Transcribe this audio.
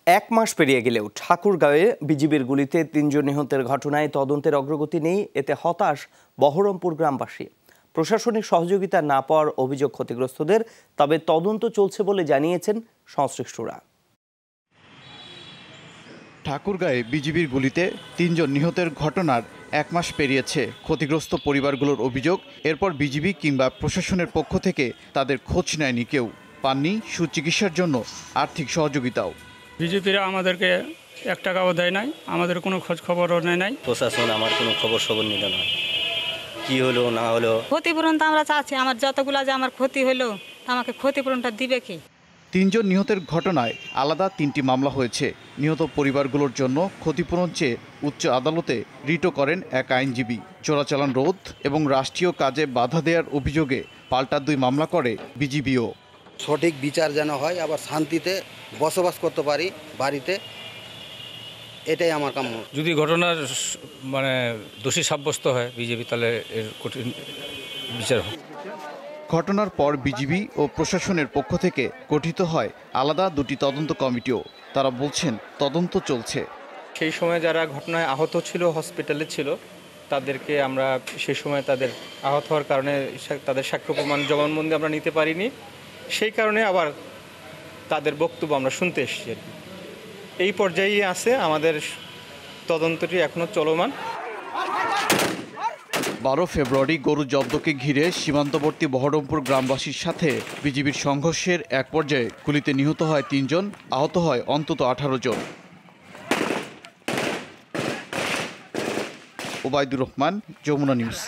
এক মাস পেরিয়ে গেলেও ঠাকুরগাঁওয়ে বিজিবির গুলিতে ৩ জন নিহতের ঘটনায় তদন্তের অগ্রগতি নেই। এতে হতাশ বহরমপুর গ্রামবাসী। প্রশাসনিক সহযোগিতা না পাওয়ার অভিযোগ ক্ষতিগ্রস্তদের, তবে তদন্ত চলছে বলে জানিয়েছেন সংশ্লিষ্টরা। ঠাকুরগাঁয়ে বিজিবির গুলিতে ৩ জন নিহতের ঘটনার এক মাস পেরিয়েছে। ক্ষতিগ্রস্ত পরিবারগুলোর অভিযোগ, এরপর বিজিবি কিংবা প্রশাসনের পক্ষ থেকে তাদের খোঁজ নেয়নি কেউ, পাননি সুচিকিৎসার জন্য আর্থিক সহযোগিতাও। বিজেপিরা আমাদেরকে 1 টাকাও দেয় নাই, আমাদের কোনো খোঁজ খবরও নেয় নাই। প্রশাসন আমার কোনো খবর নিল না, কি হলো না হলো। ক্ষতিপূরণ তো আমরা চাচ্ছি, আমার যতগুলা যে আমার ক্ষতি হলো আমাকে ক্ষতিপূরণটা দিবে কি? ৩ জন নিহতের ঘটনায় আলাদা 3টি মামলা হয়েছে। নিহত পরিবারগুলোর জন্য ক্ষতিপূরণ চেয়ে উচ্চ আদালতে রিটও করেন এক আইনজীবী। চোরাচালান রোধ এবং রাষ্ট্রীয় কাজে বাধা দেওয়ার অভিযোগে পাল্টা 2 মামলা করে বিজিবিও। সঠিক বিচার যেন হয়, আবার শান্তিতে বসবাস করতে পারি বাড়িতে, এটাই আমার কাম্য। যদি ঘটনার দোষী সাব্যস্ত হয় বিজেপি, তাহলে এর কঠিন বিচার হয়। ঘটনার পর বিজিবি ও প্রশাসনের পক্ষ থেকে গঠিত হয় আলাদা 2টি তদন্ত কমিটিও। তারা বলছেন তদন্ত চলছে। সেই সময় যারা ঘটনায় আহত ছিল, হসপিটালে ছিল, তাদেরকে আমরা সেই সময় তাদের আহত হওয়ার কারণে তাদের সাক্ষ্য প্রমাণ জবানবন্দি আমরা নিতে পারিনি। সেই কারণে আবার তাদের বক্তব্য আমরা শুনতে এসেছি। এই পর্যায়ে আছে, আমাদের তদন্তটি এখনো চলমান। 12 ফেব্রুয়ারি গরু জব্দকে ঘিরে সীমান্তবর্তী বহরমপুর গ্রামবাসীর সাথে বিজিবির সংঘর্ষের এক পর্যায়ে গুলিতে নিহত হয় 3 জন, আহত হয় অন্তত 18 জন। ওবায়দুর রহমান, যমুনা নিউজ।